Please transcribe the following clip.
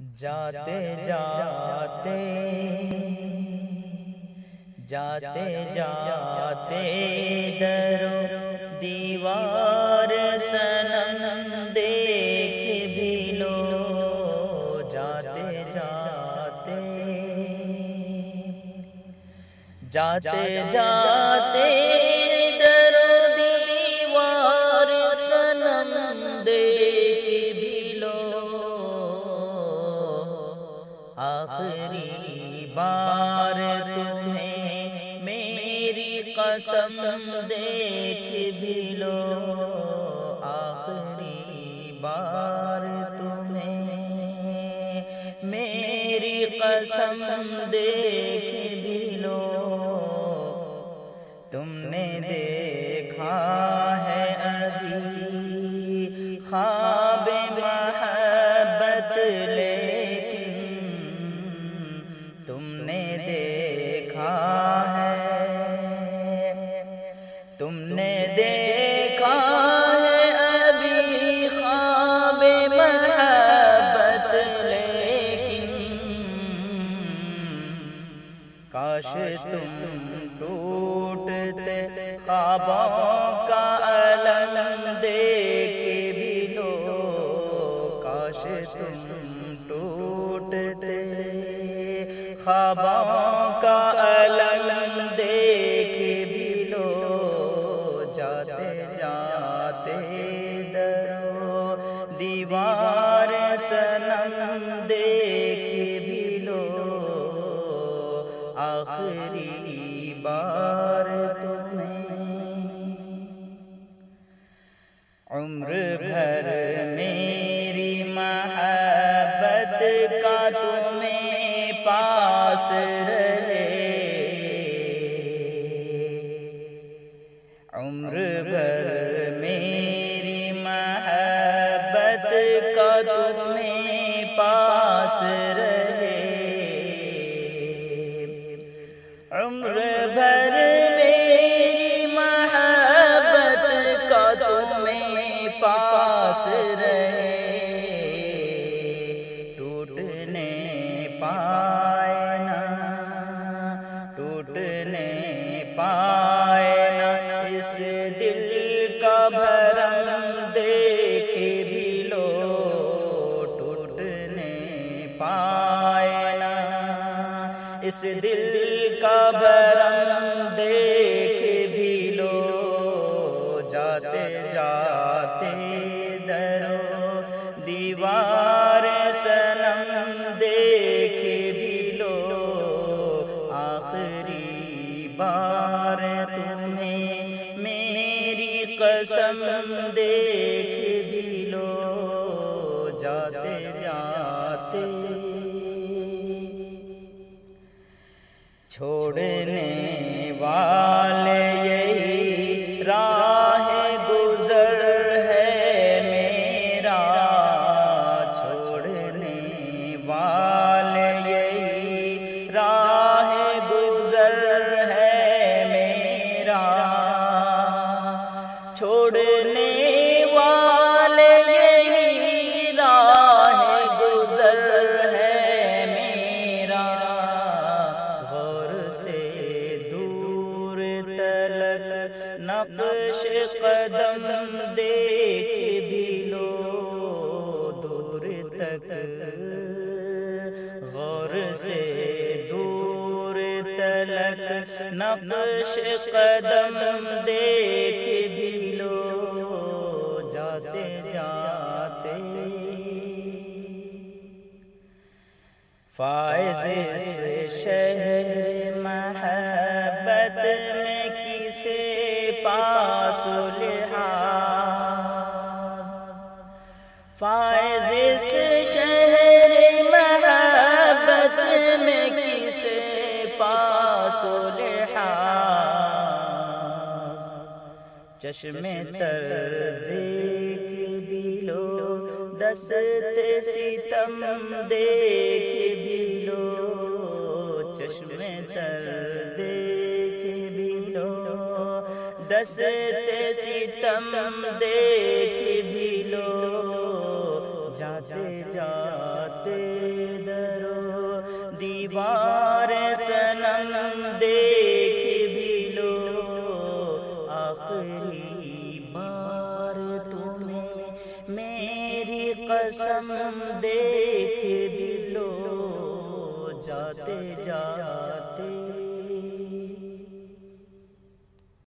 جاتے جاتے جاتے جاتے درو دیوار صنم دیکھ بھی لو، جاتے جاتے جاتے جاتے درو دیوار صنم دیکھ بھی لو، آخری بار تمہیں میری قسم دیکھ بھی لو، آخری بار تمہیں میری قسم دیکھ بھی لو، تم نے دیکھا ہے ابھی خواب محبت لیکن تم نے دیکھا ہے، تم نے دیکھا ہے ابھی خواب محبت لیکن کاش تم ٹوٹتے خوابوں کا علم دیکھ بھی لو، کاش تم ٹوٹتے خوابوں کا علم دیکھ بھی لو، جاتے جاتے درو دیوار صنم دیکھ بھی لو، آخری بار تمہیں عمر بھر میری محبت کا تمہیں پاس رہے، عمر بھر میری محبت کا تمہیں پاس رہے، عمر بھر میری محبت کا تمہیں پاس رہے، ٹوٹنے پائے نہ ٹوٹنے پائے نہ اس دل کا بھرم دیکھ بھی لو، ٹوٹنے پائے نہ اس دل کا بھرم دیکھ بھی لو، جاتے جاتے درو دیوار صنم دیکھ بھی لو، آخری بار تمہیں میری قسم دیکھ بھی لو، جاتے جاتے چھوڑنے والے یہی راہ گزر ہے میرا، چھوڑنے والے یہی راہ گزر ہے میرا، چھوڑنے والے یہی راہ گزر ہے میرا، سے دور تلک نقش قدم دیکھ بھی لو، دور تک غور سے دور تلک نقش قدم دیکھ بھی لو، جاتے جاتے فائز اس شہر محبت میں کسے پاس لحاظ، فائز اس شہر محبت میں کسے پاس لحاظ، چشم تر دیکھ بھی لو، دست ستم دیکھ بھی لو، چشم تر دیکھ بھی لو، دست ستم دیکھ بھی لو، جاتے جاتے درو دیوار صنم دیکھ بھی لو، آخری بار تمہیں میری قسم دیکھ بھی لو، جاتے جاتے